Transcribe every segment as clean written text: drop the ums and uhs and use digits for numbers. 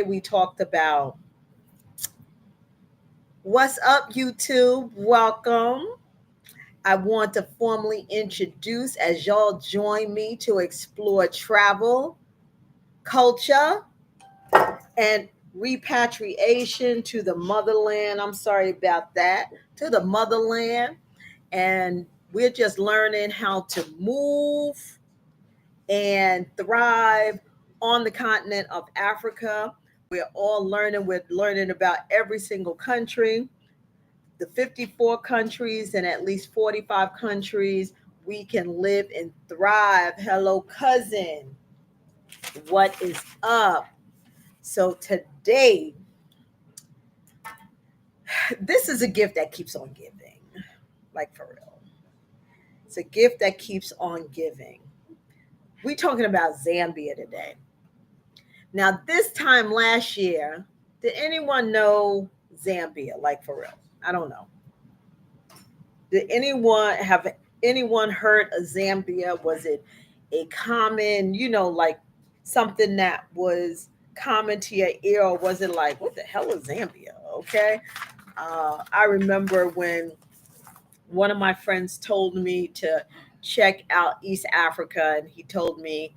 We talked about what's up, YouTube. Welcome. I want to formally introduce as y'all join me to explore travel, culture, and repatriation to the motherland. I'm sorry about that. To the motherland. And we're just learning how to move and thrive on the continent of Africa. We're all learning. We're learning about every single country, the 54 countries, and at least 45 countries we can live and thrive. Hello, cousin. What is up? So, today, this is a gift that keeps on giving, like for real. It's a gift that keeps on giving. We're talking about Zambia today. Now, this time last year, did anyone know Zambia? Like for real? I don't know. Did anyone heard of Zambia? Was it a common, like something that was common to your ear, or was it like, what the hell is Zambia? Okay. I remember when one of my friends told me to check out East Africa, and he told me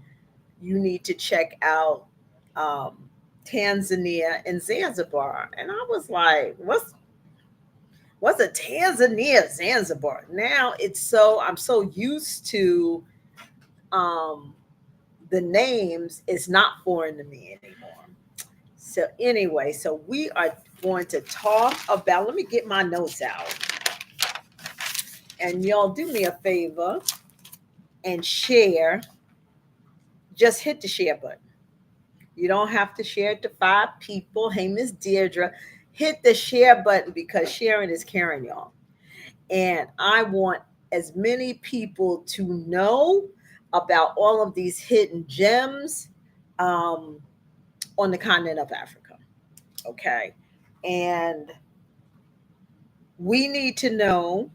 you need to check out um, Tanzania and Zanzibar. And I was like, what's a Tanzania Zanzibar? Now I'm so used to um, the names, it's not foreign to me anymore. So anyway, so we are going to talk about. Let me get my notes out, and y'all do me a favor and share. Just hit the share button. You don't have to share it to 5 people. Hey, Miss Deirdre, hit the share button because sharing is caring, y'all. And I want as many people to know about all of these hidden gems um, on the continent of Africa. Okay. And we need to know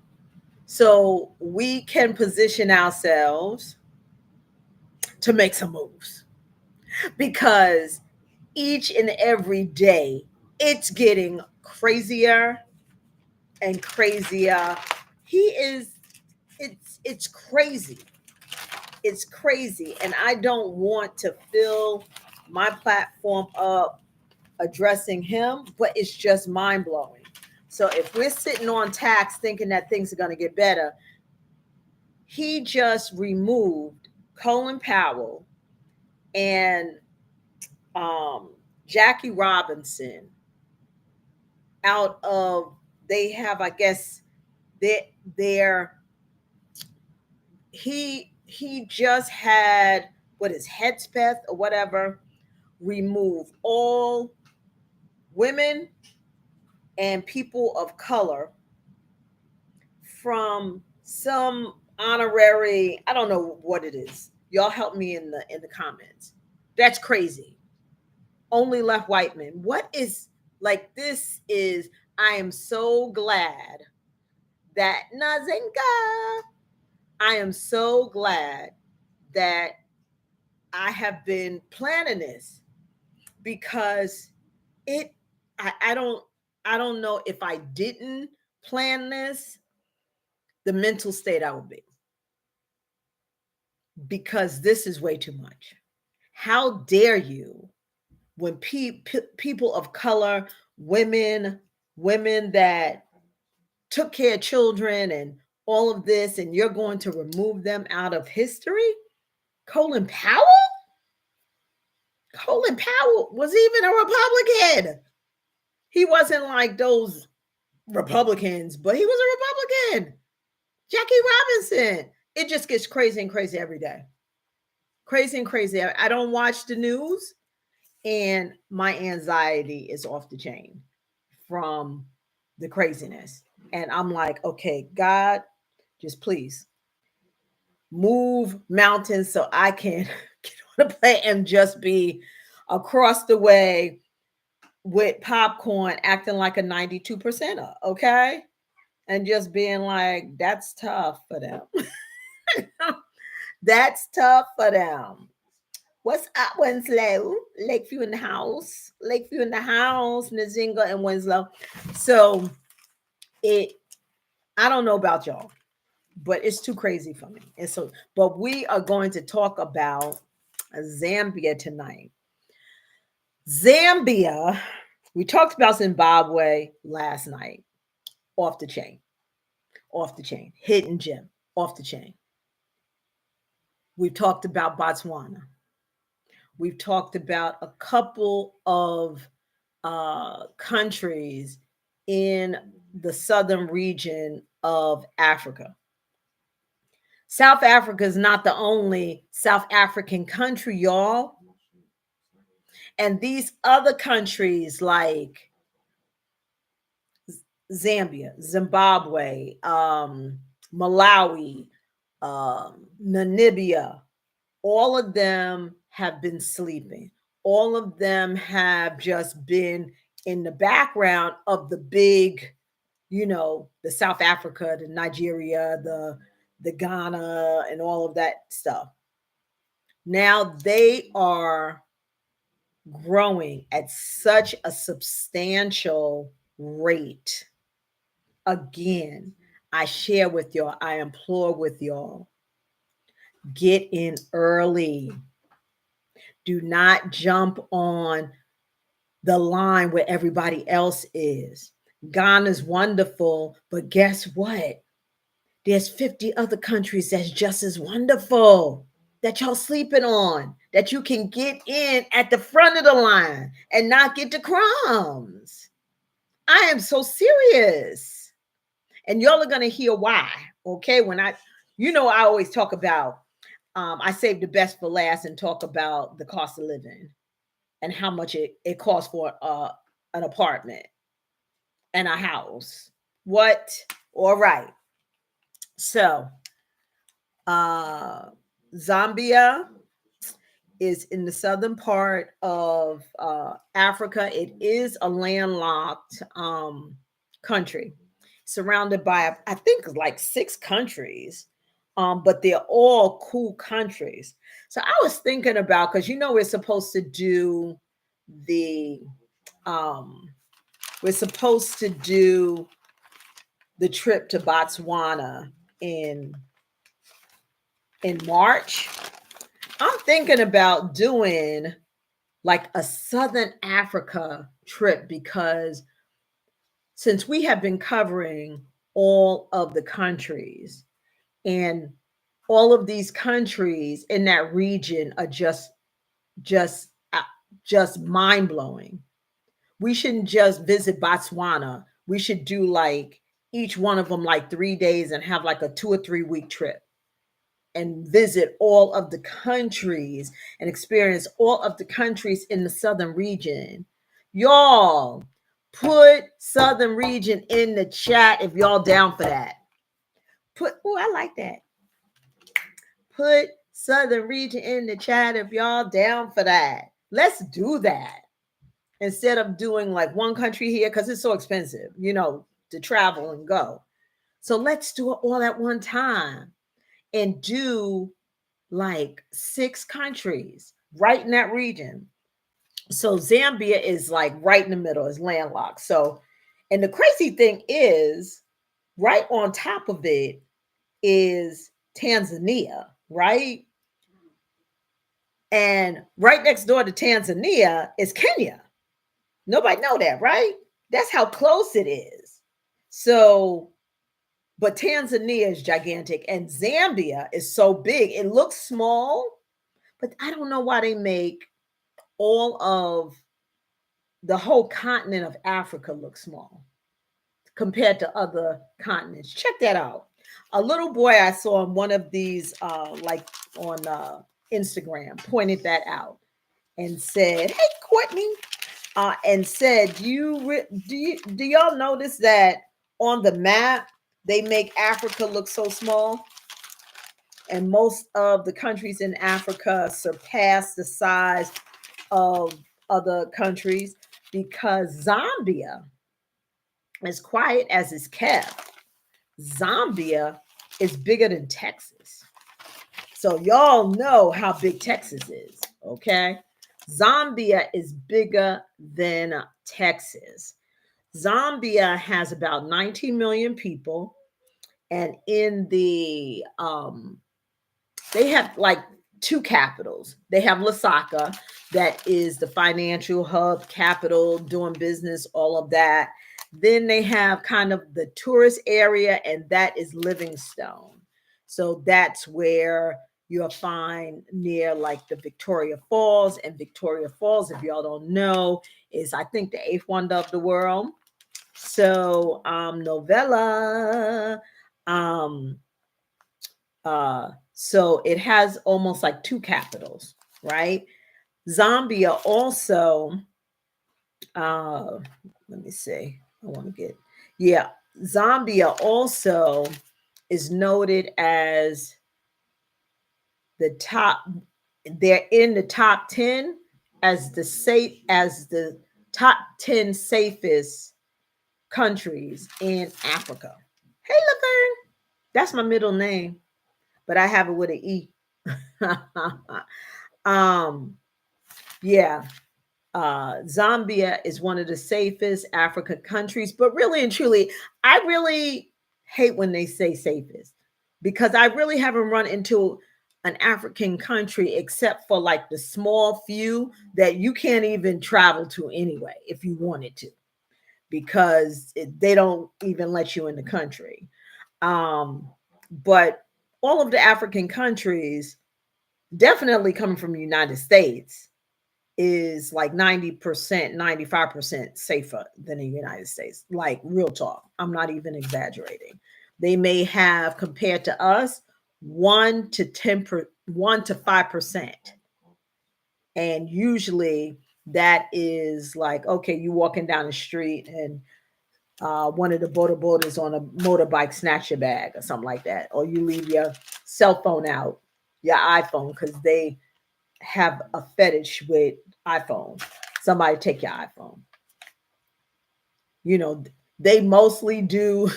so we can position ourselves to make some moves because each and every day it's getting crazier and crazier. He is it's crazy. It's crazy, and I don't want to fill my platform up addressing him, but it's just mind blowing. So if we're sitting on tax thinking that things are going to get better, he just removed Colin Powell and um, Jackie Robinson out of, they have, I guess, their he just had what is Headspeth or whatever remove all women and people of color from some honorary, I don't know what it is. Y'all help me in the comments. That's crazy. Only left white men. What is, like, this is, I am so glad that Nazinga, I am so glad that I have been planning this because it I don't know if I didn't plan this, the mental state I would be. Because this is way too much. How dare you when people of color, women that took care of children and all of this, and you're going to remove them out of history? Colin Powell? Colin Powell was even a Republican. He wasn't like those Republicans, but he was a Republican. Jackie Robinson. It just gets crazy and crazy every day. Crazy and crazy. I don't watch the news, and my anxiety is off the chain from the craziness. And I'm like, okay, God, just please move mountains so I can get on a plane and just be across the way with popcorn acting like a 92%er, okay? And just being like, that's tough for them. That's tough for them. What's up, Winslow? Lakeview in the house. Lakeview in the house. Nzinga and Winslow. So it, I don't know about y'all, but it's too crazy for me. And so, but we are going to talk about Zambia tonight. Zambia, we talked about Zimbabwe last night. Off the chain, off the chain, hidden gem, off the chain. We've talked about Botswana. We've talked about a couple of countries in the southern region of Africa. South Africa is not the only South African country, y'all. And these other countries like Zambia, Zimbabwe, Malawi, Namibia, all of them have been sleeping. All of them have just been in the background of the big, the South Africa, the Nigeria, the Ghana, and all of that stuff. Now they are growing at such a substantial rate. Again, I share with y'all, I implore with y'all, get in early. Do not jump on the line where everybody else is. Ghana's wonderful, but guess what? There's 50 other countries that's just as wonderful that y'all sleeping on, that you can get in at the front of the line and not get the crumbs. I am so serious. And y'all are going to hear why, okay? When I always talk about, I save the best for last and talk about the cost of living and how much it costs for an apartment and a house. What? All right. So, Zambia is in the southern part of Africa. It is a landlocked country, surrounded by, I think, like 6 countries, but they're all cool countries. So I was thinking about, because we're supposed to do the trip to Botswana in March. I'm thinking about doing like a Southern Africa trip, because since we have been covering all of the countries, and all of these countries in that region are just mind-blowing. We shouldn't just visit Botswana. We should do like each one of them like 3 days and have like a 2 or 3 week trip and visit all of the countries and experience all of the countries in the southern region. Y'all, put southern region in the chat if y'all down for that. I like that. Put southern region in the chat if y'all down for that. Let's do that instead of doing like one country here, because it's so expensive, to travel and go. So let's do it all at one time and do like 6 countries right in that region. So Zambia is like right in the middle, is landlocked. So, and the crazy thing is, right on top of it is Tanzania, right? And right next door to Tanzania is Kenya. Nobody know that, right? That's how close it is. So, but Tanzania is gigantic and Zambia is so big. It looks small, but I don't know why they make all of the whole continent of Africa look small compared to other continents. Check that out. A little boy I saw on one of these, like on Instagram, pointed that out and said, "Hey, Courtney," and said, "Do y'all notice that on the map they make Africa look so small, and most of the countries in Africa surpass the size of other countries because Zambia, as quiet as it's kept, Zambia is bigger than Texas." So y'all know how big Texas is, Okay. Zambia is bigger than Texas. Zambia has about 19 million people. And in they have like two capitals. They have Lusaka, that is the financial hub, capital, doing business, all of that. Then they have kind of the tourist area, and that is Livingstone. So that's where you'll find near like the Victoria Falls. And Victoria Falls, if y'all don't know, is I think the eighth wonder of the world. So novella. Um so it has almost like two capitals, right? Zambia also, uh, let me see. I want to get, yeah, Zambia also is noted as the top, they're in the top 10 as the top 10 safest countries in Africa. Hey, Laverne, that's my middle name, but I have it with an E. um, yeah, Zambia is one of the safest African countries, but really and truly, I really hate when they say safest because I really haven't run into an African country except for like the small few that you can't even travel to anyway if you wanted to because they don't even let you in the country. But all of the African countries, definitely coming from the United States, is like 90%, 95% safer than the United States. Like real talk. I'm not even exaggerating. They may have compared to us 1 to 5%. And usually that is like, okay, you walking down the street and one of the border boarders on a motorbike snatch your bag or something like that. Or you leave your cell phone out, your iPhone, because they have a fetish with iPhone. Somebody take your iPhone. You know, they mostly do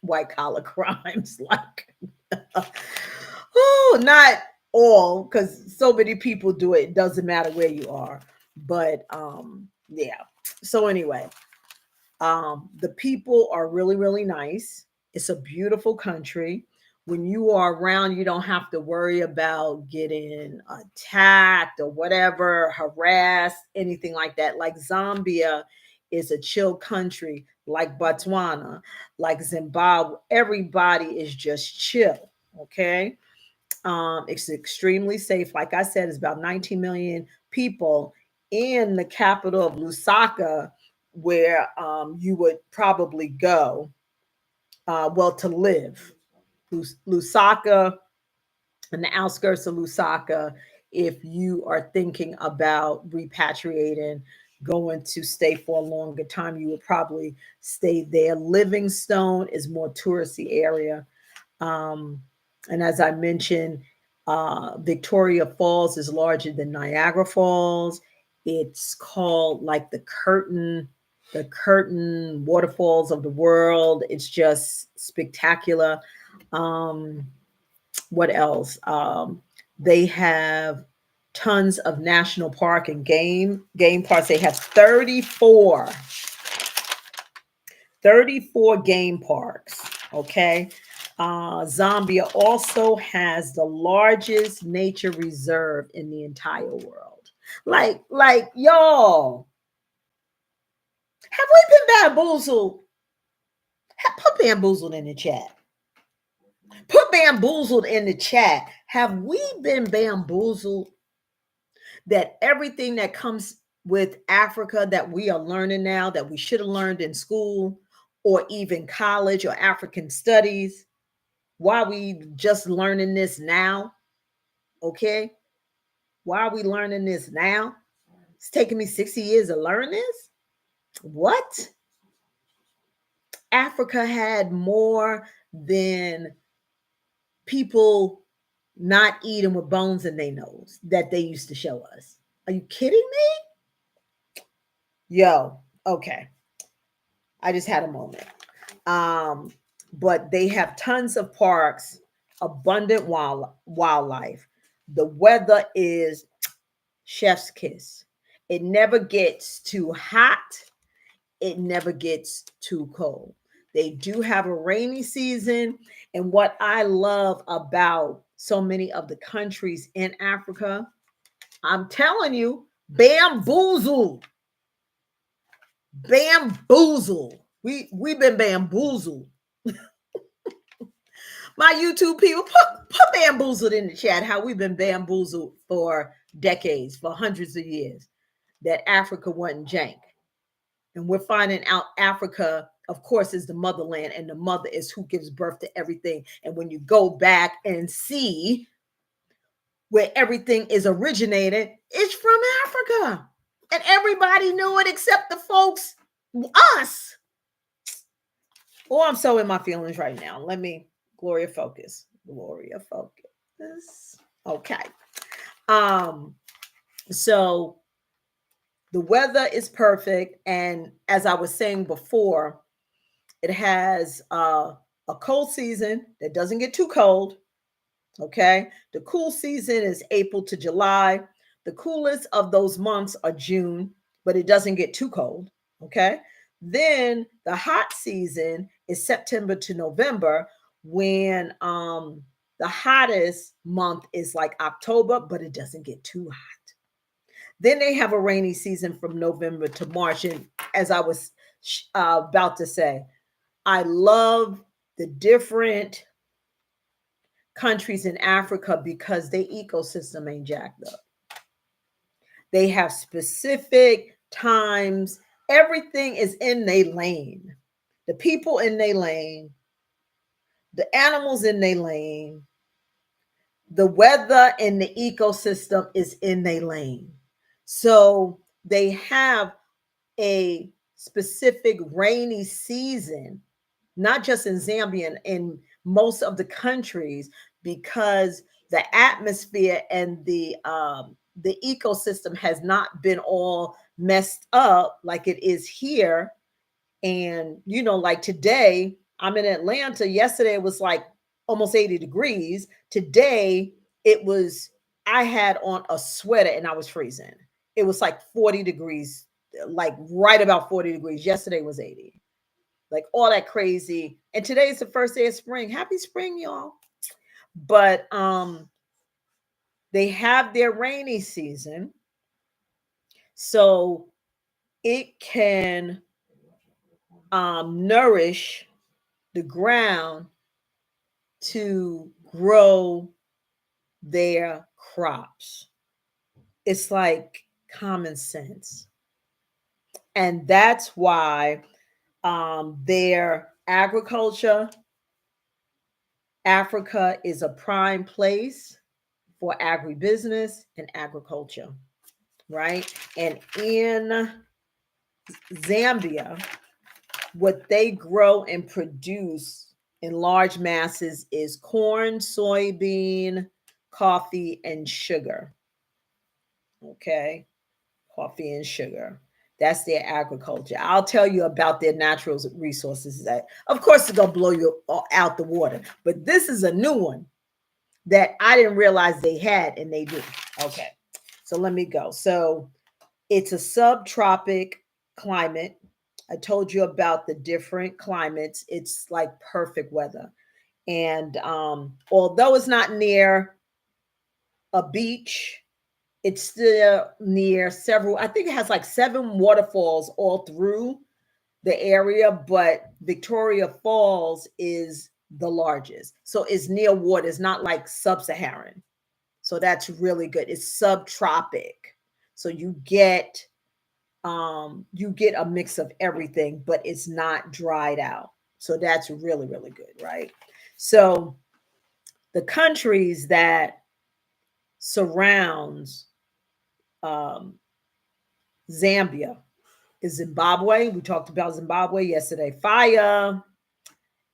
white collar crimes. Like, oh, not all, because so many people do it. It doesn't matter where you are. But yeah. So anyway, the people are really, really nice. It's a beautiful country. When you are around, you don't have to worry about getting attacked or whatever, harassed, anything like that. Like Zambia is a chill country, like Botswana, like Zimbabwe. Everybody is just chill. Okay. It's extremely safe. Like I said, it's about 19 million people in the capital of Lusaka, where you would probably go, well, to live. Lusaka and the outskirts of Lusaka, if you are thinking about repatriating, going to stay for a longer time, you would probably stay there. Livingstone is more touristy area. Um, and as I mentioned, Victoria Falls is larger than Niagara Falls. It's called like the curtain waterfalls of the world. It's just spectacular. Um, what else? They have tons of national park and game parks. They have 34 game parks. Okay. Zambia also has the largest nature reserve in the entire world. Like y'all, have we been bamboozled? Put bamboozled in the chat. Put bamboozled in the chat. Have we been bamboozled that everything that comes with Africa that we are learning now that we should have learned in school or even college or African studies, why are we just learning this now? Okay. Why are we learning this now? It's taking me 60 years to learn this. What? Africa had more than people not eating with bones in their nose that they used to show us. Are you kidding me? Yo, okay. I just had a moment. But they have tons of parks, abundant wildlife. The weather is chef's kiss. It never gets too hot. It never gets too cold. They do have a rainy season. And what I love about so many of the countries in Africa, I'm telling you, bamboozled. Bamboozled. We've been bamboozled. My YouTube people, put bamboozled in the chat, how we've been bamboozled for decades, for hundreds of years, that Africa wasn't jank. And we're finding out Africa, of course, is the motherland, and the mother is who gives birth to everything. And when you go back and see where everything is originated, it's from Africa. And everybody knew it except the folks, us. Oh, I'm so in my feelings right now. Let me, Gloria, focus. Gloria, focus. Okay. So the weather is perfect. And as I was saying before, it has a cold season that doesn't get too cold. Okay. The cool season is April to July. The coolest of those months are June, but it doesn't get too cold. Okay. Then the hot season is September to November, when the hottest month is like October, but it doesn't get too hot. Then they have a rainy season from November to March. And as I was about to say, I love the different countries in Africa because their ecosystem ain't jacked up. They have specific times. Everything is in their lane. The people in their lane, the animals in their lane, the weather and the ecosystem is in their lane. So they have a specific rainy season, not just in Zambia, in most of the countries, because the atmosphere and the ecosystem has not been all messed up like it is here. And like today, I'm in Atlanta. Yesterday it was like almost 80 degrees. Today I had on a sweater and I was freezing. It was like 40 degrees, like right about 40 degrees. Yesterday was 80. Like all that crazy. And today is the first day of spring. Happy spring, y'all. But they have their rainy season. So it can nourish the ground to grow their crops. It's like common sense. And that's why their agriculture, Africa is a prime place for agribusiness and agriculture, right? And in Zambia, what they grow and produce in large masses is corn, soybean, coffee, and sugar. Okay, coffee and sugar. That's their agriculture. I'll tell you about their natural resources. That, of course, it's gonna blow you out the water. But this is a new one that I didn't realize they had, and they do. Okay, so let me go. So it's a subtropic climate. I told you about the different climates. It's like perfect weather. And although it's not near a beach, it's still near several, I think it has like 7 waterfalls all through the area, but Victoria Falls is the largest. So it's near water. It's not like sub-Saharan. So that's really good. It's subtropic. So you get a mix of everything, but it's not dried out. So that's really, really good, right? So the countries that surrounds Zambia is Zimbabwe. We talked about Zimbabwe yesterday. Fire.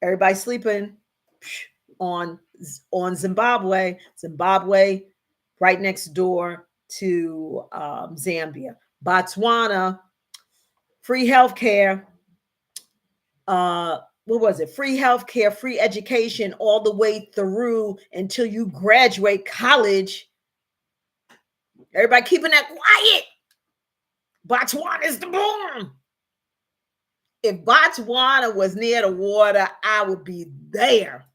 Everybody sleeping on Zimbabwe. Zimbabwe, right next door to Zambia. Botswana, free healthcare. What was it? Free healthcare, free education all the way through until you graduate college Everybody keeping that quiet. Botswana is the bomb. If Botswana was near the water, I would be there.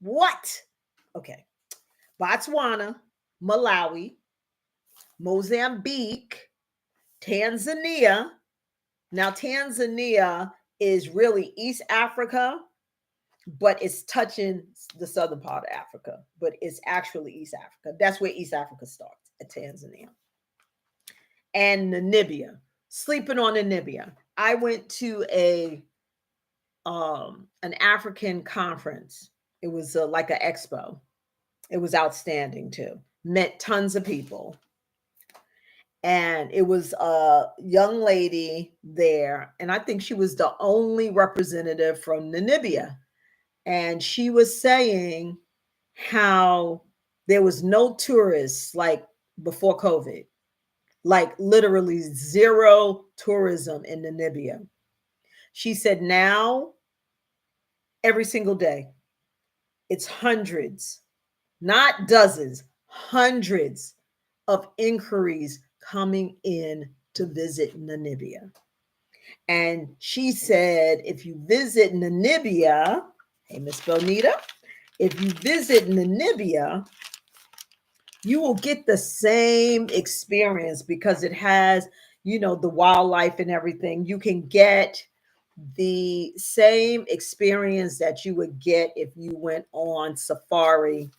What? Okay. Botswana, Malawi, Mozambique, Tanzania. Now, Tanzania is really East Africa, but it's touching the southern part of Africa, but it's actually East Africa. That's where East Africa starts, at Tanzania. And Namibia. Sleeping on Namibia. I went to an African conference. It was like an expo. It was outstanding too. Met tons of people. And it was a young lady there, and I think she was the only representative from Namibia. And she was saying how there was no tourists like before COVID, like literally zero tourism in Namibia. She said now every single day it's hundreds, not dozens, hundreds of inquiries coming in to visit Namibia. And she said, if you visit Namibia, hey, Miss Bonita, if you visit Namibia, you will get the same experience because it has, the wildlife and everything. You can get the same experience that you would get if you went on safari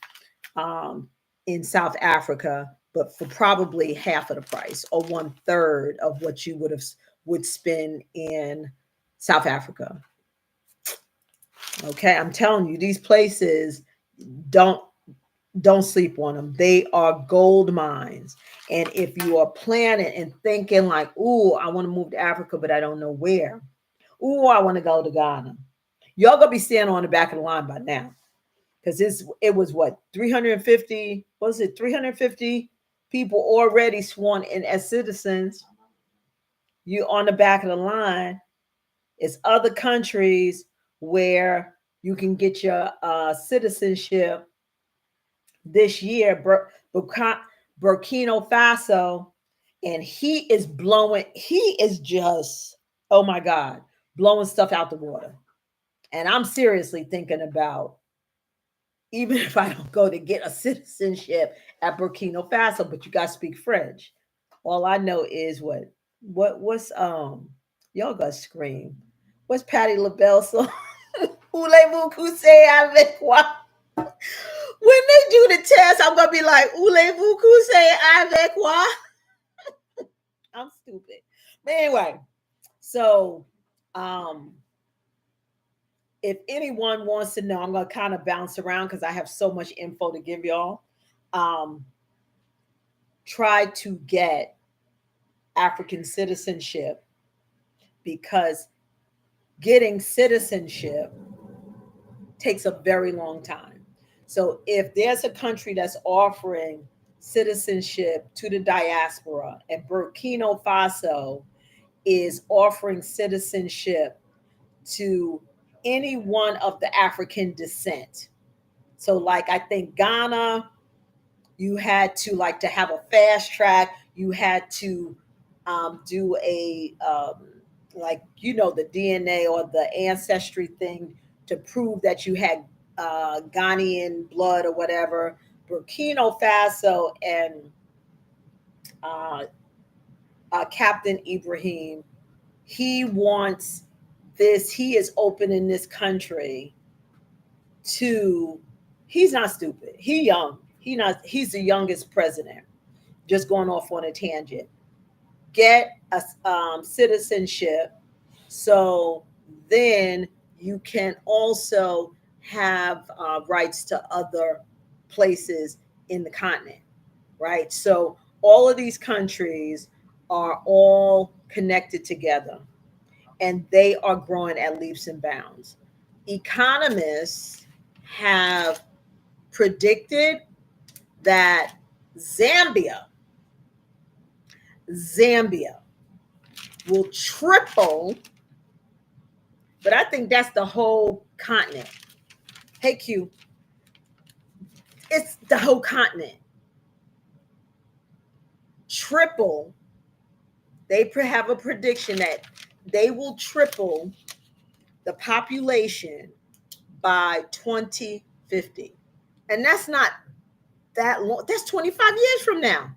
in South Africa, but for probably half of the price or one third of what you would spend in South Africa. Okay, I'm telling you, these places don't sleep on them. They are gold mines. And if you are planning and thinking like, "Ooh, I want to move to Africa, but I don't know where. Ooh, I want to go to Ghana." Y'all gonna be standing on the back of the line by now. Because it was what, 350, was it 350 people already sworn in as citizens? You on the back of the line. It's other countries where you can get your citizenship this year. Burkina Faso, and he is just, oh my God, blowing stuff out the water. And I'm seriously thinking about, even if I don't go to get a citizenship at Burkina Faso, but you got to speak French. All I know is what's y'all gonna scream. What's Patti LaBelle song? Voulez-vous coucher avec moi? When they do the test, I'm gonna be like, Voulez-vous coucher avec moi? I'm stupid. But anyway, so if anyone wants to know, I'm going to kind of bounce around because I have so much info to give y'all. Try to get African citizenship, because getting citizenship takes a very long time. So if there's a country that's offering citizenship to the diaspora, and Burkina Faso is offering citizenship to any one of the African descent. So like I think Ghana, you had to, like, to have a fast track, you had to do a like, the DNA or the ancestry thing to prove that you had Ghanaian blood or whatever. Burkina Faso and uh, Captain Ibrahim, he wants this. He is opening this country to. He's not stupid. He young. He's the youngest president. Just going off on a tangent. Get a citizenship, so then you can also have rights to other places in the continent, right? So all of these countries are all connected together, and they are growing at leaps and bounds. Economists have predicted that Zambia Zambia will triple, but I think that's the whole continent. Hey Q, it's the whole continent. triple. They have a prediction that they will triple the population by 2050. And that's not that long. That's 25 years from now.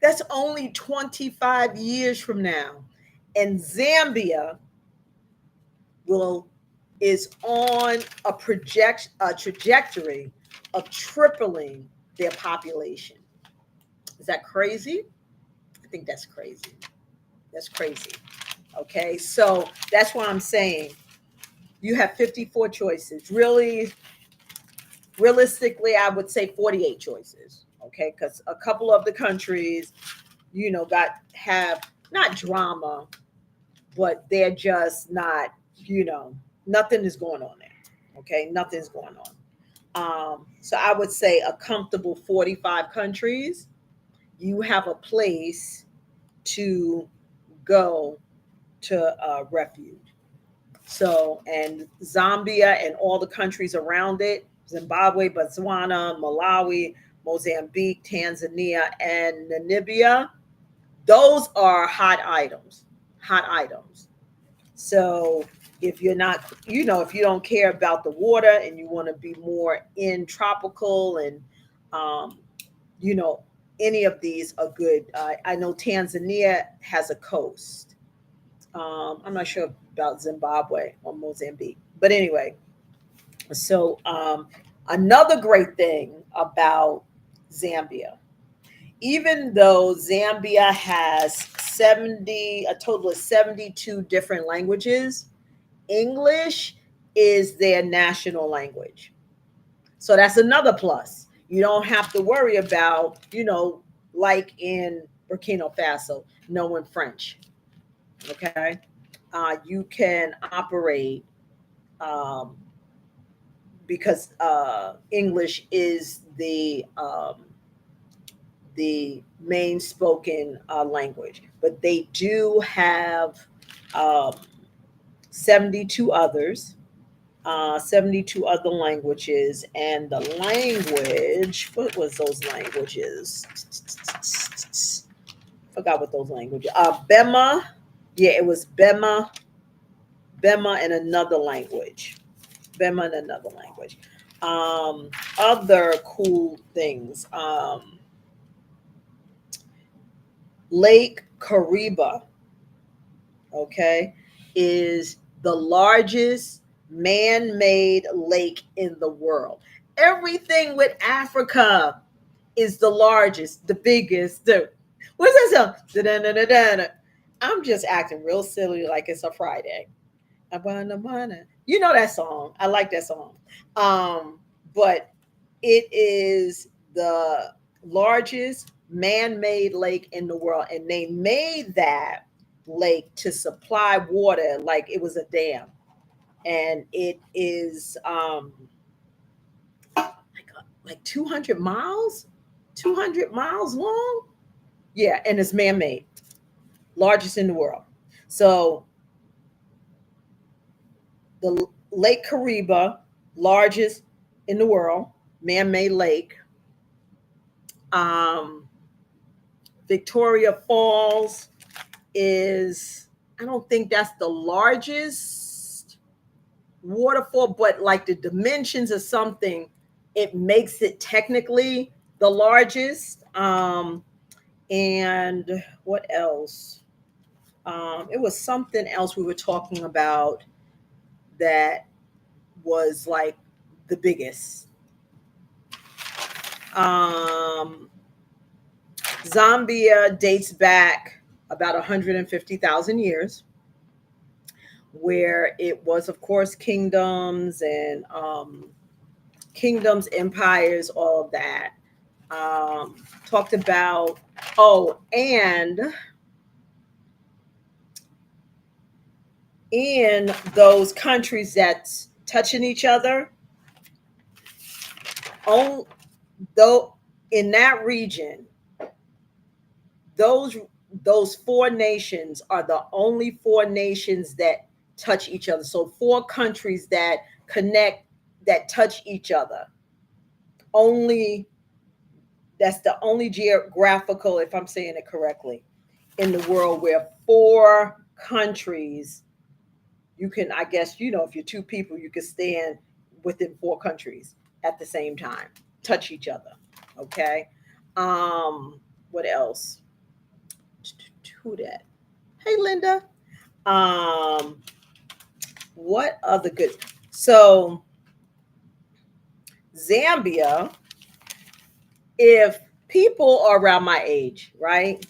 That's only 25 years from now. And Zambia will is on a trajectory of tripling their population. Is that crazy? I think that's crazy. That's crazy. Okay, so that's why I'm saying you have 54 choices. Realistically, I would say 48 choices. Okay, because a couple of the countries, have not drama, but they're just not, nothing is going on there. Okay, nothing's going on. So I would say a comfortable 45 countries. You have a place to go to refuge. So, and Zambia and all the countries around it, Zimbabwe, Botswana, Malawi, Mozambique, Tanzania, and Namibia, those are hot items. Hot items. So if you're not, if you don't care about the water and you want to be more in tropical and, you know, any of these are good. I know Tanzania has a coast. I'm not sure about Zimbabwe or Mozambique, but anyway. So another great thing about Zambia, even though Zambia has a total of 72 different languages, English is their national language. So that's another plus. You don't have to worry about, like in Burkina Faso, knowing French. Okay. You can operate because English is the main spoken language, but they do have um, 72 others, 72 other languages, and the language. What was those languages? Forgot what those languages. Bema, yeah, it was Bema, and another language. Bema and another language. Other cool things. Lake Kariba, okay, is the largest man-made lake in the world. Everything with Africa is the largest, the biggest. What's that song? Da-da-da-da-da. I'm just acting real silly like it's a Friday. You know that song. I like that song. But it is the largest man-made lake in the world, and they made that lake to supply water like it was a dam, and it is like 200 miles, 200 miles long. Yeah, and it's man-made, largest in the world. So the Lake Kariba, largest in the world, man-made lake. Um, Victoria Falls is, I don't think that's the largest waterfall, but like the dimensions of something, it makes it technically the largest. And what else? It was something else we were talking about that was like the biggest. Zambia dates back about 150,000 years, where it was, of course, kingdoms and empires, all of that. Talked about, and in those countries that's touching each other, though in that region, those four nations are the only four nations that touch each other. So four countries that connect, that touch each other. Only That's the only geographical, if I'm saying it correctly, in the world where four countries you can, I guess, if you're two people, you can stand within four countries at the same time, touch each other. Okay. What else? Who that? Hey, Linda. Um, what other good? So Zambia, if people are around my age, right?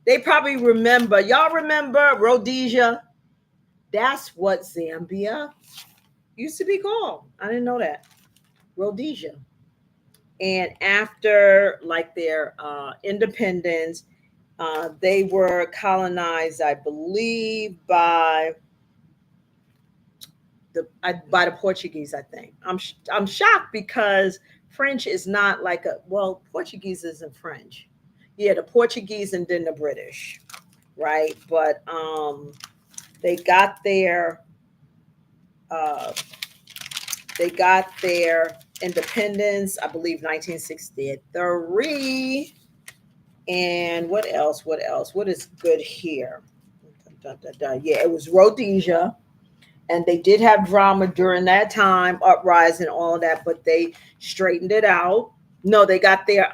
They probably remember. Y'all remember Rhodesia? That's what Zambia used to be called. I didn't know that. Rhodesia. And after like their independence, they were colonized, I believe, by the Portuguese. I think I'm shocked because French is not like a well, Portuguese isn't French. Yeah, the Portuguese and then the British, right? But they got their uh, they got their independence, I believe, 1963. And what else? What else? What is good here? Yeah, it was Rhodesia, and they did have drama during that time, uprising, all of that, but they straightened it out. No, they got their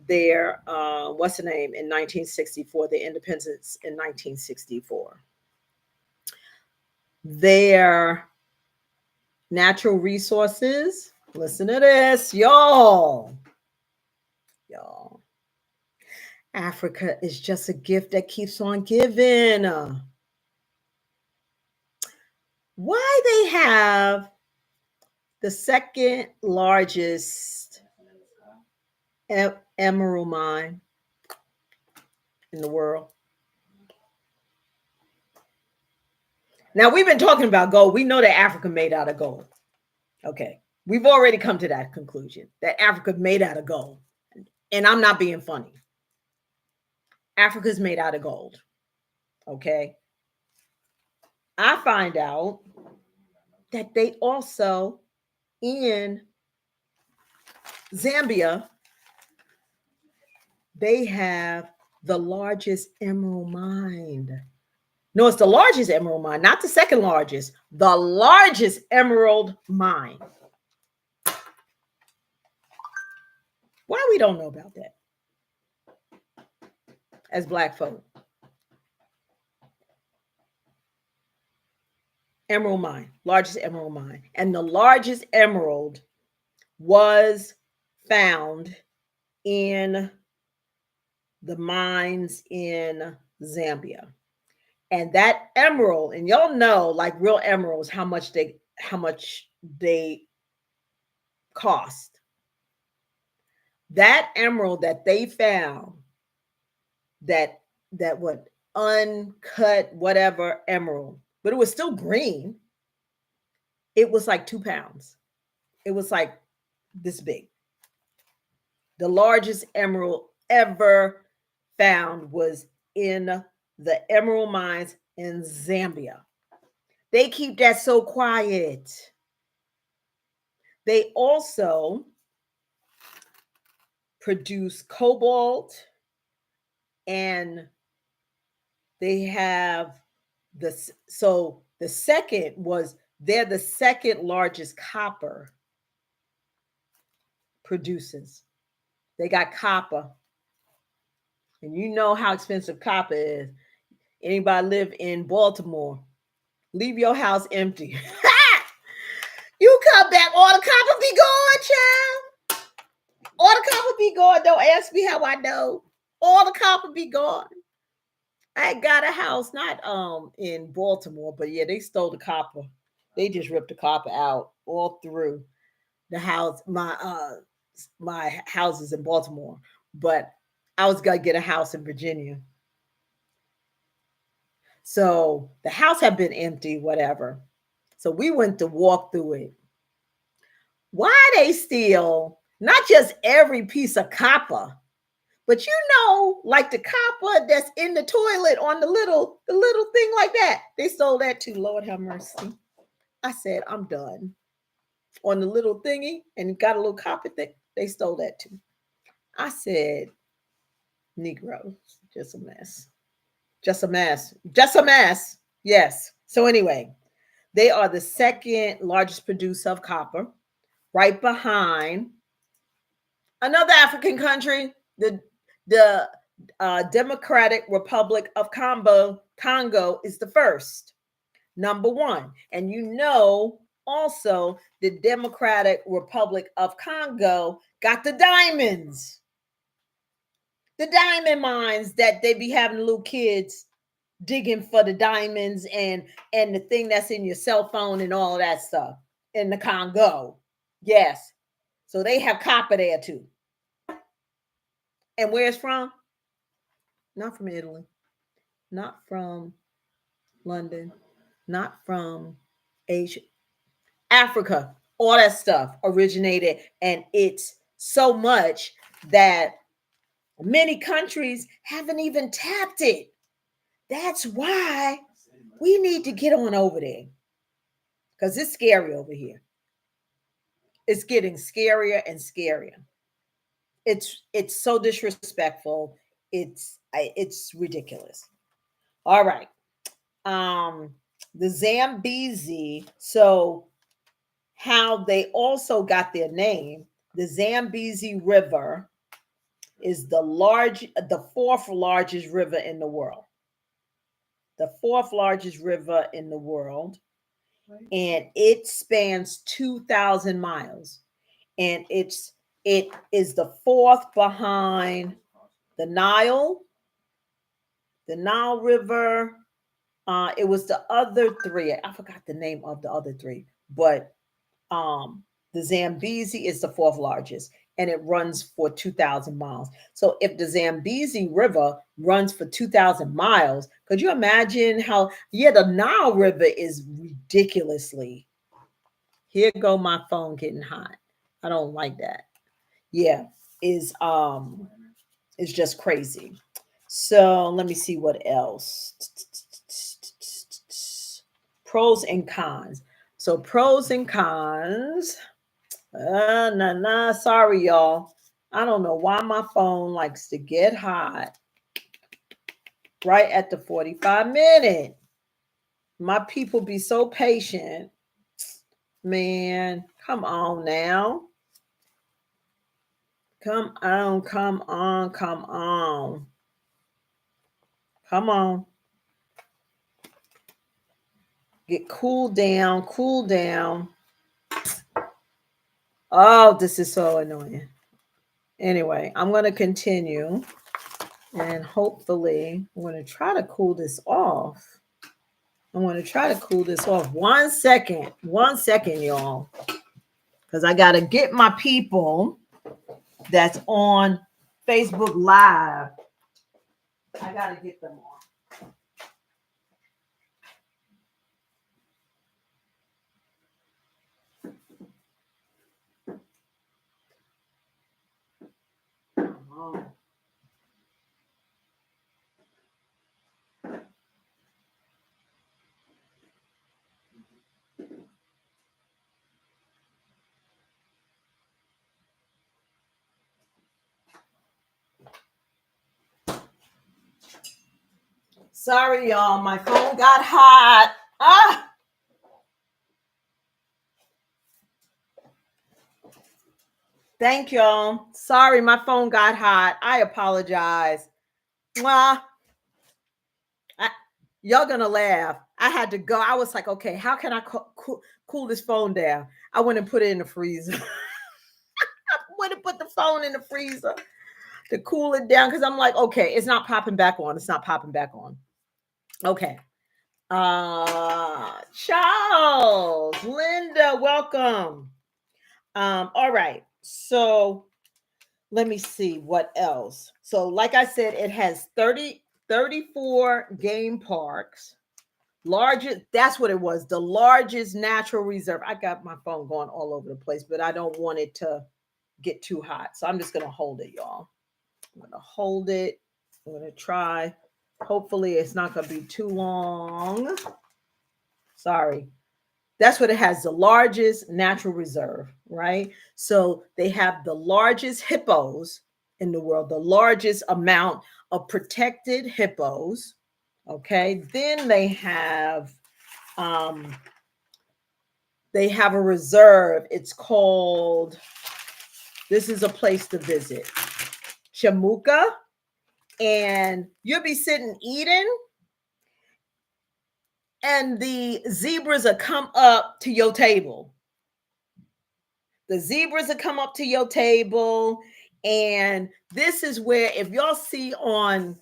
what's the name in 1964, the independence in 1964. Their natural resources. Listen to this, y'all. Y'all. Africa is just a gift that keeps on giving. Why they have the second largest emerald mine in the world? Now, we've been talking about gold. We know that Africa made out of gold. Okay. We've already come to that conclusion that Africa made out of gold. And I'm not being funny. Africa's made out of gold. Okay. I find out that they also in Zambia, they have the largest emerald mine. No, it's the largest emerald mine, not the second largest, the largest emerald mine. Why we don't know about that as Black folk? Emerald mine, largest emerald mine. And the largest emerald was found in the mines in Zambia. And that emerald, and y'all know, like real emeralds, how much they cost. That emerald that they found, that what uncut whatever emerald, but it was still green. It was like 2 pounds. It was like this big. The largest emerald ever found was in the emerald mines in Zambia. They keep that so quiet. They also produce cobalt, and they have the second was they're the second largest copper producers. They got copper, and you know how expensive copper is. Anybody live in Baltimore, leave your house empty. You come back, all the copper be gone, child. All the copper be gone. Don't ask me how I know. All the copper be gone. I got a house, not in Baltimore, but yeah, they stole the copper. They just ripped the copper out all through the house. My houses in Baltimore, but I was gonna get a house in Virginia. So the house had been empty, whatever. So we went to walk through it. Why they steal not just every piece of copper, but like the copper that's in the toilet on the little thing like that. They stole that too. Lord have mercy. I said, I'm done. On the little thingy, and got a little copper thing. They stole that too. I said, Negroes, just a mess. Just a mess. Just a mess. Yes. So anyway, they are the second largest producer of copper, right behind another African country, the Democratic Republic of Congo. Congo is the first, number one. And you know, also the Democratic Republic of Congo got the diamonds, the diamond mines that they be having little kids digging for the diamonds and the thing that's in your cell phone and all that stuff in the Congo. Yes. So they have copper there too. And where it's from? Not from Italy, not from London, not from Asia. Africa, all that stuff originated, and it's so much that many countries haven't even tapped it. That's why we need to get on over there, because it's scary over here. It's getting scarier and scarier. It's so disrespectful. It's ridiculous. All right. Um, the Zambezi. So how they also got their name, the Zambezi River is the fourth largest river in the world. The fourth largest river in the world. And it spans 2,000 miles. And it is the fourth behind the Nile River. It was the other three. I forgot the name of the other three, but the Zambezi is the fourth largest, and it runs for 2,000 miles. So if the Zambezi River runs for 2,000 miles, could you imagine how? Yeah, the Nile River is ridiculously. Here go my phone getting hot. I don't like that. Yeah, is it's just crazy. So let me see what else. Pros and cons. So pros and cons. Sorry, y'all. I don't know why my phone likes to get hot right at the 45-minute. My people be so patient. Man, come on now. Come on, come on, come on. Come on. Get cooled down, cool down. Oh, this is so annoying. Anyway, I'm going to continue. And hopefully, I'm going to try to cool this off. I'm going to try to cool this off. 1 second. 1 second, y'all. Because I got to get my people that's on Facebook Live. I got to get them on. Oh. Sorry, y'all. My phone got hot. Ah! Thank y'all. Sorry, my phone got hot. I apologize. Mwah. Y'all gonna laugh. I had to go. I was like, okay, how can I cool this phone down? I went and put it in the freezer. I went and put the phone in the freezer to cool it down because I'm like, okay, it's not popping back on. It's not popping back on. Okay. Charles, Linda, welcome. All right. So let me see what else. So, like I said, it has 34 game parks. Largest, that's what it was, the largest natural reserve. I got my phone going all over the place, but I don't want it to get too hot. So I'm just going to hold it, y'all. I'm going to hold it. I'm going to try. Hopefully, it's not going to be too long. Sorry. That's what it has, the largest natural reserve, right? So they have the largest hippos in the world, the largest amount of protected hippos. Okay. Then um they have a reserve. It's called, this is a place to visit, Chamuka. And you'll be sitting eating, and the zebras will come up to your table. The zebras will come up to your table. And this is where, if y'all see on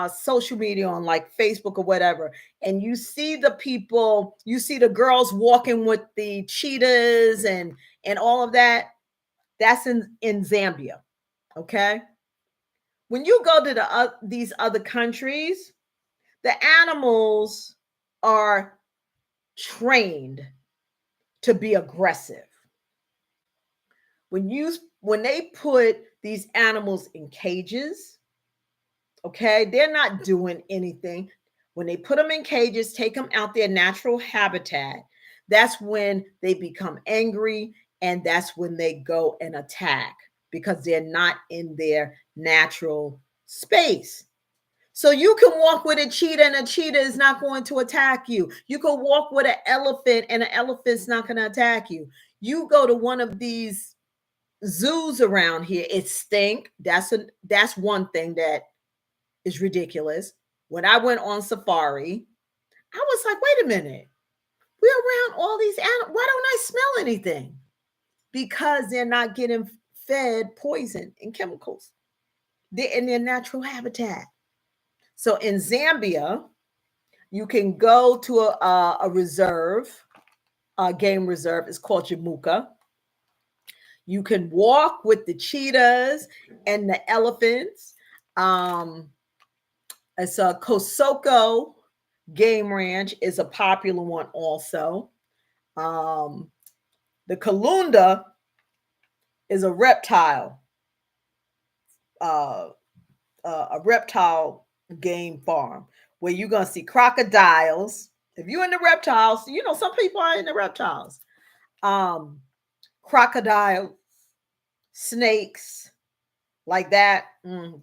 social media, on like Facebook or whatever, and you see the people, you see the girls walking with the cheetahs and all of that, that's in Zambia. Okay. When you go to these other countries, the animals are trained to be aggressive. When they put these animals in cages, okay, they're not doing anything. When they put them in cages, take them out their natural habitat, that's when they become angry, and that's when they go and attack, because they're not in their natural space. So you can walk with a cheetah, and a cheetah is not going to attack you. You can walk with an elephant, and an elephant's not going to attack you. You go to one of these zoos around here, it stink. That's one thing that is ridiculous. When I went on safari, I was like, wait a minute, we're around all these animals. Why don't I smell anything? Because they're not getting fed poison and chemicals. They're in their natural habitat. So in Zambia, you can go to a reserve, a game reserve. It's called Jamuka. You can walk with the cheetahs and the elephants. It's a Kosoko Game Ranch is a popular one also. The Kalunda is a reptile game farm where you're going to see crocodiles. If you're in the reptiles, you know, some people are in the reptiles. Crocodile, snakes, like that.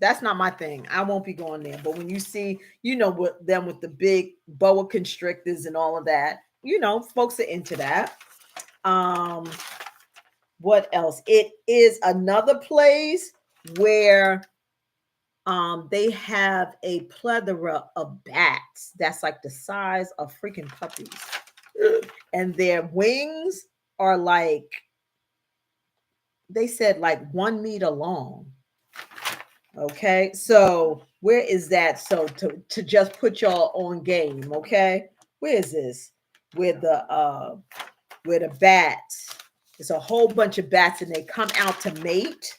That's not my thing. I won't be going there. But when you see, you know, with them with the big boa constrictors and all of that, you know, folks are into that. What else? It is another place where they have a plethora of bats that's like the size of freaking puppies. And their wings are like, they said like 1 meter long. Okay, so where is that? So to just put y'all on game, okay? Where is this? Where the bats, it's a whole bunch of bats, and they come out to mate,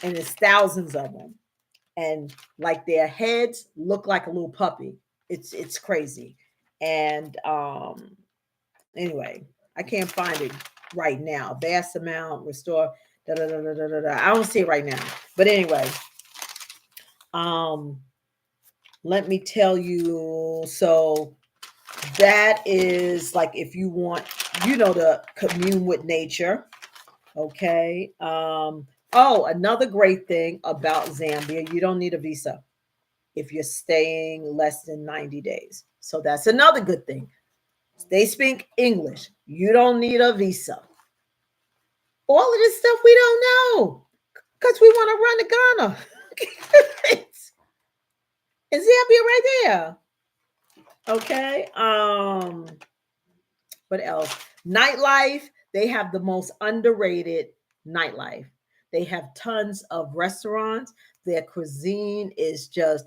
and there's thousands of them. And like their heads look like a little puppy. It's crazy. And anyway, I can't find it right now. Vast amount, restore, da da da da da da. I don't see it right now. But anyway, let me tell you. So that is like, if you want, you know, to commune with nature. Okay. Oh, another great thing about Zambia, you don't need a visa if you're staying less than 90 days. So that's another good thing. They speak English. You don't need a visa. All of this stuff we don't know because we want to run to Ghana. It's Zambia right there. Okay. What else? Nightlife. They have the most underrated nightlife. They have tons of restaurants. Their cuisine is just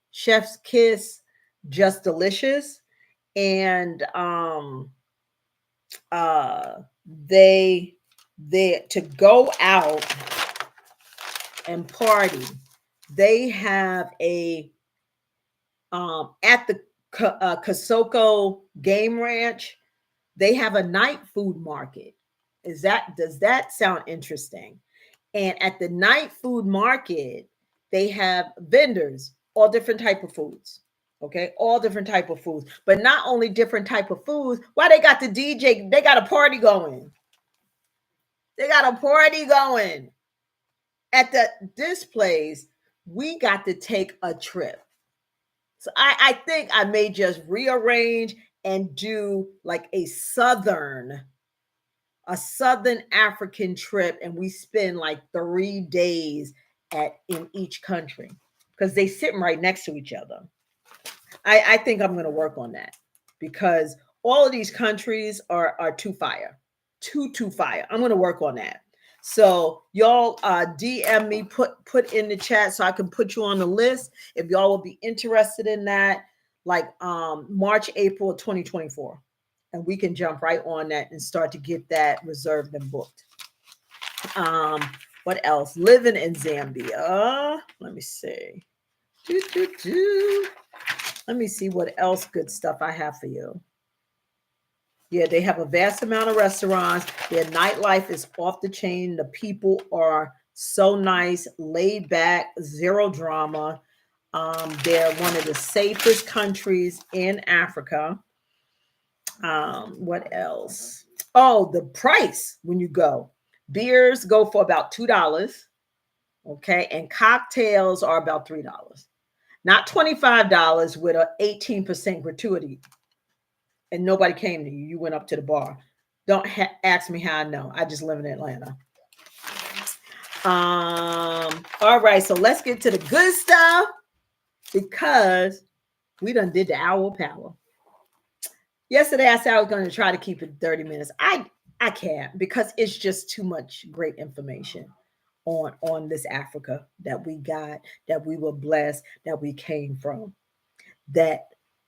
chef's kiss, just delicious. And they to go out and party, they have a at the Kasoko Game Ranch, they have a night food market. Does that sound interesting? And at the night food market, they have vendors, all different type of foods. Okay, all different type of foods, but not only different type of foods. Why they got the DJ? They got a party going. They got a party going at this place. We got to take a trip. So I think I may just rearrange and do like a southern African trip, and we spend like 3 days in each country because they sitting right next to each other. I think I'm going to work on that because all of these countries are too fire, too fire. I'm going to work on that. So y'all DM me, put in the chat so I can put you on the list if y'all will be interested in that, like March, April of 2024, and we can jump right on that and start to get that reserved and booked. What else? Living in Zambia. Let me see. Let me see what else good stuff I have for you. Yeah, they have a vast amount of restaurants. Their nightlife is off the chain. The people are so nice, laid back, zero drama. They're one of the safest countries in Africa. What else? Oh, the price when you go. Beers go for about $2. Okay, and cocktails are about $3. Not $25 with an 18% gratuity. And nobody came to you. You went up to the bar. Don't ask me how I know. I just live in Atlanta. All right, so let's get to the good stuff because we done did the hour power. Yesterday I said I was going to try to keep it 30 minutes. I can't because it's just too much great information on this Africa that we got, that we were blessed, that we came from, that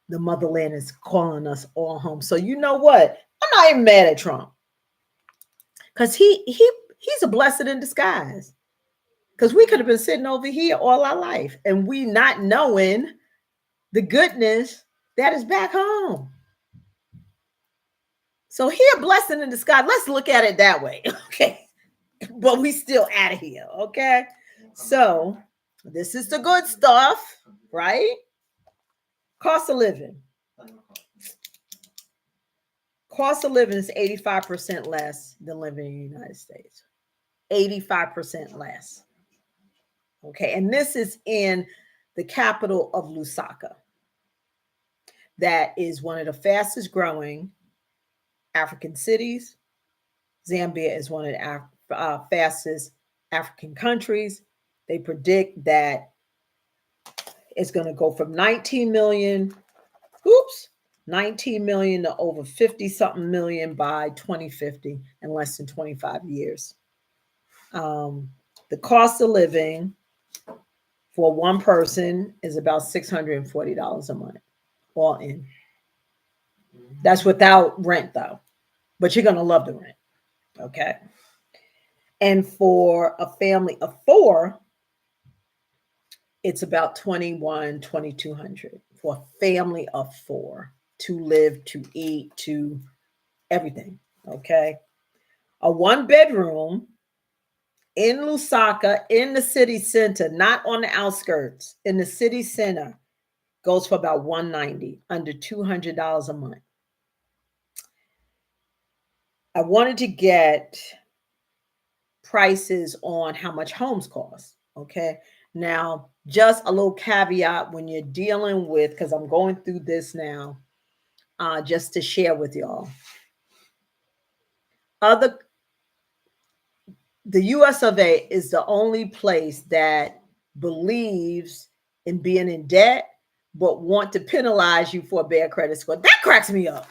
the motherland is calling us all home. So you know what? I'm not even mad at Trump because he's a blessing in disguise. Because we could have been sitting over here all our life and we not knowing the goodness that is back home. So he a blessing in disguise. Let's look at it that way. Okay. But we still out of here. Okay. So this is the good stuff, right? Cost of living. Cost of living is 85% less than living in the United States. 85% less. Okay. And this is in the capital of Lusaka. That is one of the fastest growing African cities. Zambia is one of the fastest African countries. They predict that it's going to go from 19 million to over 50 something million by 2050 in less than 25 years. The cost of living for one person is about $640 a month, all in. That's without rent though, but you're going to love the rent. Okay. And for a family of 4, it's about $2,200 for a family of 4 to live, to eat, to everything. Okay. A 1-bedroom in Lusaka, in the city center, not on the outskirts, in the city center, goes for about $190, under $200 a month. I wanted to get prices on how much homes cost. Okay. Now, just a little caveat when you're dealing with, because I'm going through this now, just to share with y'all. The US of A is the only place that believes in being in debt, but want to penalize you for a bad credit score. That cracks me up.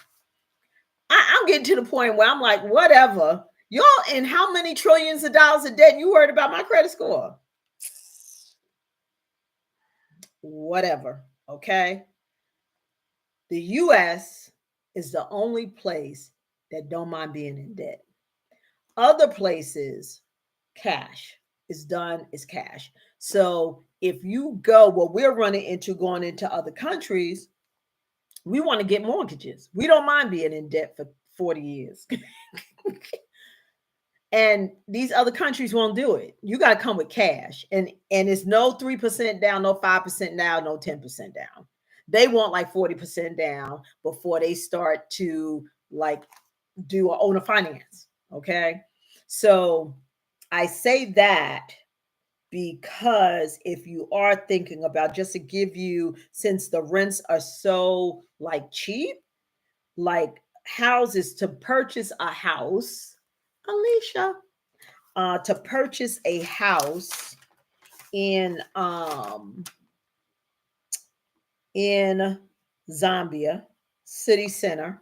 I'm getting to the point where I'm like, whatever. Y'all in how many trillions of dollars of debt? You worried about my credit score? Whatever. Okay. The US is the only place that don't mind being in debt. Other places, cash is done, is cash. So if you go, what we're running into going into other countries, we want to get mortgages. We don't mind being in debt for 40 years. And these other countries won't do it. You got to come with cash. And it's no 3% down, no 5% down, no 10% down. They want like 40% down before they start to like do a owner finance. Okay. So I say that because if you are thinking about, just to give you, since the rents are so like cheap, like houses, to purchase a house, Alicia, to purchase a house in in Zambia city center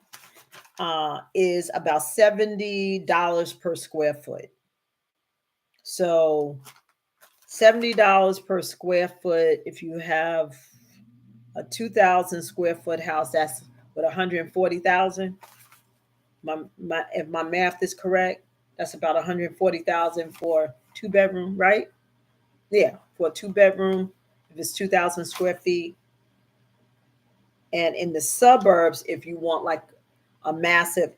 is about $70 per square foot. So $70 per square foot. If you have a 2,000 square foot house, that's what, 140,000. If my math is correct, that's about 140,000 for 2 bedroom, right? Yeah, for a 2 bedroom, if it's 2,000 square feet. And in the suburbs, if you want like a massive,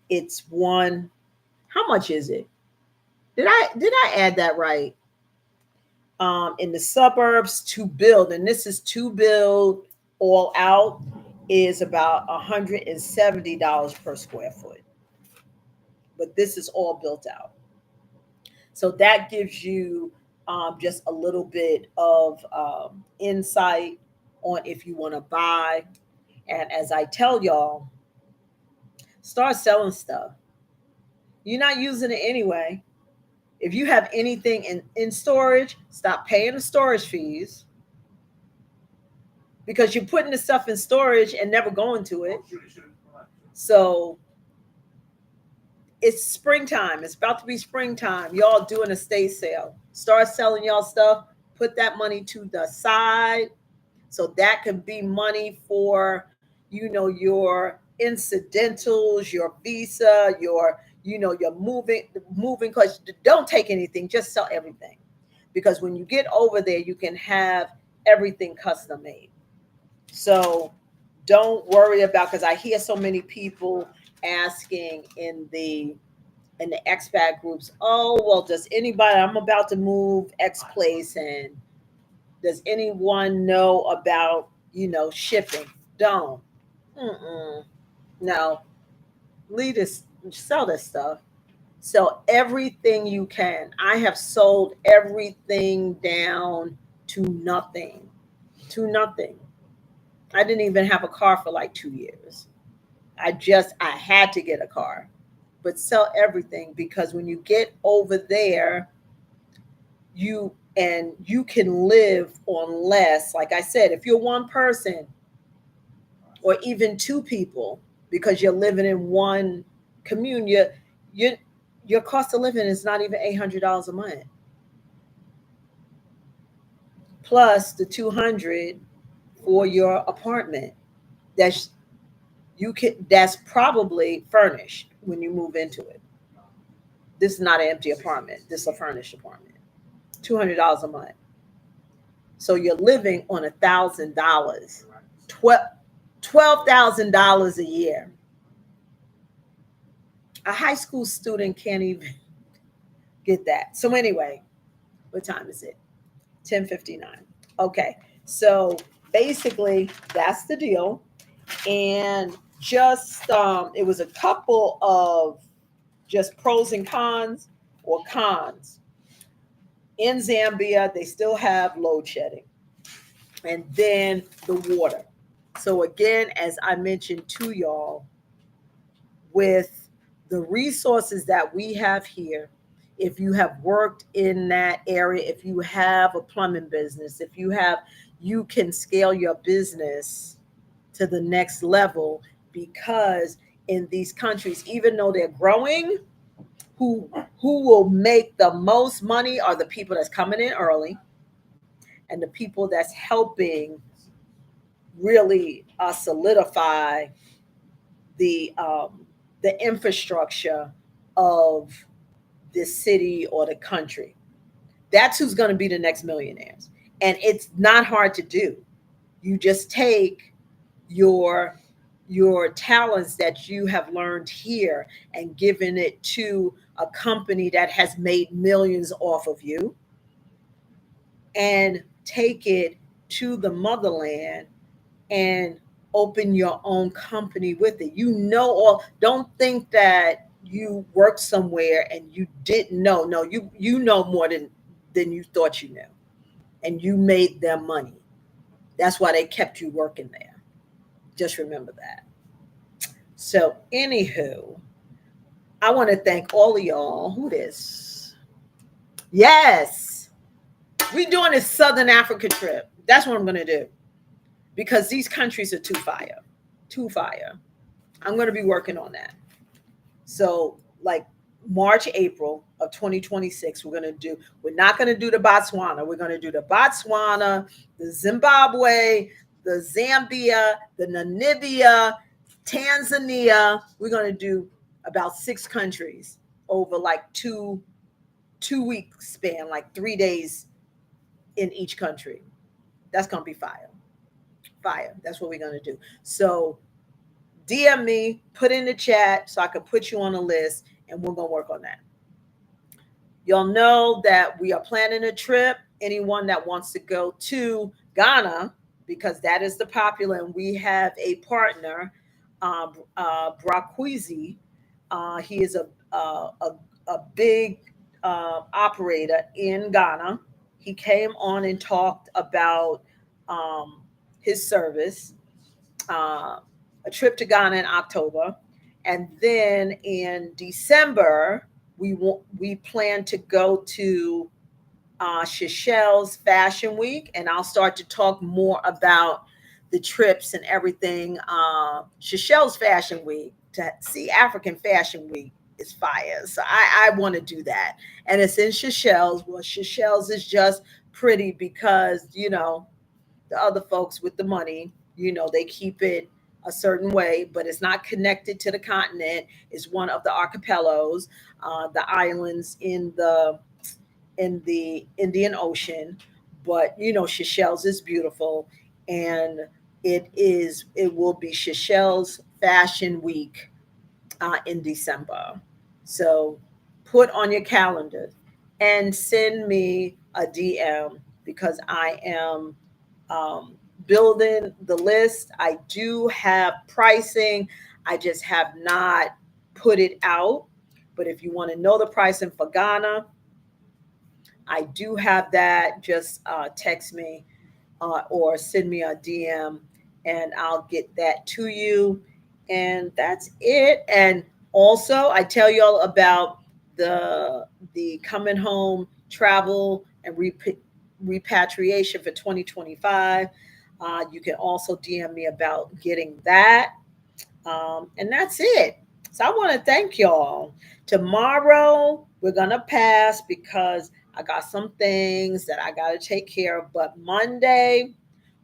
it's one. How much is it? Did I add that right? In the suburbs, to build, and this is to build all out, is about $170 per square foot. But this is all built out. So that gives you just a little bit of insight on if you want to buy. And as I tell y'all, start selling stuff. You're not using it anyway. If you have anything in storage, stop paying the storage fees, because you're putting the stuff in storage and never going to it. So it's springtime. It's about to be springtime. Y'all doing a estate sale. Start selling y'all stuff. Put that money to the side. So that could be money for, your incidentals, your visa, your moving. Because don't take anything. Just sell everything. Because when you get over there, you can have everything custom made. So don't worry about, because I hear so many people asking in the expat groups, oh, well, does anybody, I'm about to move X place, and does anyone know about, shipping? Don't. Mm-mm. No. Leave this, sell this stuff. Sell everything you can. I have sold everything down to nothing. To nothing. I didn't even have a car for like 2 years. I had to get a car, but sell everything, because when you get over there, you can live on less. Like I said, if you're one person or even two people, because you're living in one commune, your cost of living is not even $800 a month, plus the 200 for your apartment. That's that's probably furnished when you move into it. This is not an empty apartment. This is a furnished apartment. $200 a month. So you're living on $1,000, $12,000 a year. A high school student can't even get that. So anyway, what time is it? 10:59. Okay, so basically that's the deal, and just it was a couple of just pros and cons, or cons. In Zambia, they still have load shedding, and then the water. So again, as I mentioned to y'all, with the resources that we have here, if you have worked in that area, if you have a plumbing business, you can scale your business to the next level, because in these countries, even though they're growing, who will make the most money are the people that's coming in early, and the people that's helping really solidify the infrastructure of the city or the country. That's who's going to be the next millionaires. And it's not hard to do. You just take your talents that you have learned here and given it to a company that has made millions off of you, and take it to the motherland and open your own company with it. You know, or don't think that you work somewhere and you didn't know. No, you know more than you thought you knew, and you made them money. That's why they kept you working there. Just remember that. So, anywho, I want to thank all of y'all. Who this? Yes, we doing this Southern Africa trip. That's what I'm gonna do because these countries are too fire, too fire. I'm gonna be working on that. So, like March, April of 2026, we're not going to do the Botswana. We're going to do the Botswana, the Zimbabwe, the Zambia, the Namibia, Tanzania. We're going to do about 6 countries over like two week span, like 3 days in each country. That's going to be fire. Fire. That's what we're going to do. So DM me, put in the chat so I can put you on a list and we're going to work on that. Y'all know that we are planning a trip. Anyone that wants to go to Ghana, because that is the popular, and we have a partner, Brakwizi. He is a big operator in Ghana. He came on and talked about um, his service, a trip to Ghana in October, and then in December we plan to go to Seychelles Fashion Week, and I'll start to talk more about the trips and everything. Seychelles Fashion Week, to see African Fashion Week is fire, so I want to do that, and it's in Seychelles. Well, Seychelles is just pretty because the other folks with the money, they keep it a certain way, but it's not connected to the continent. It's one of the archipelagos, the islands in the Indian Ocean. But Seychelles is beautiful, and it will be Seychelles Fashion Week in December. So put on your calendar and send me a DM because I am um, building the list. I do have pricing, I just have not put it out. But if you want to know the pricing for Ghana, I do have that. Just text me or send me a DM and I'll get that to you. And that's it. And also, I tell y'all about the coming home travel and repatriation for 2025. You can also DM me about getting that. And that's it. So I want to thank y'all. Tomorrow, we're going to pass because I got some things that I got to take care of. But Monday,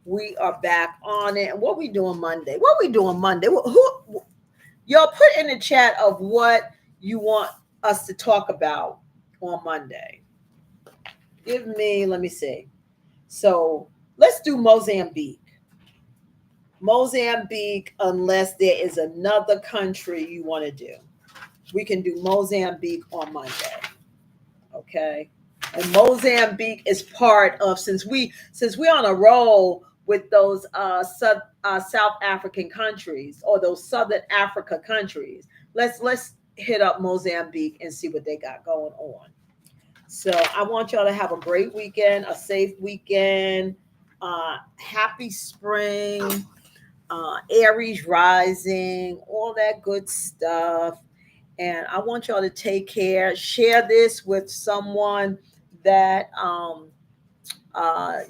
we are back on it. And what we doing Monday? What we doing Monday? Y'all put in the chat of what you want us to talk about on Monday. Let me see. So let's do Mozambique. Mozambique, unless there is another country you want to do. We can do Mozambique on Monday. Okay. And Mozambique is part of, since we're on a roll with those South African countries, or those Southern Africa countries. Let's hit up Mozambique and see what they got going on. So I want y'all to have a great weekend, a safe weekend, happy spring, Aries rising, all that good stuff. And I want y'all to take care. Share this with someone that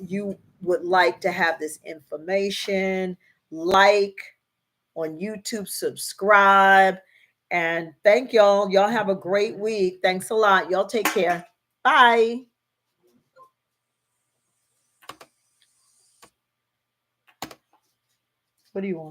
you would like to have this information. Like on YouTube, subscribe. And thank y'all. Y'all have a great week. Thanks a lot. Y'all take care. Bye. What do you want?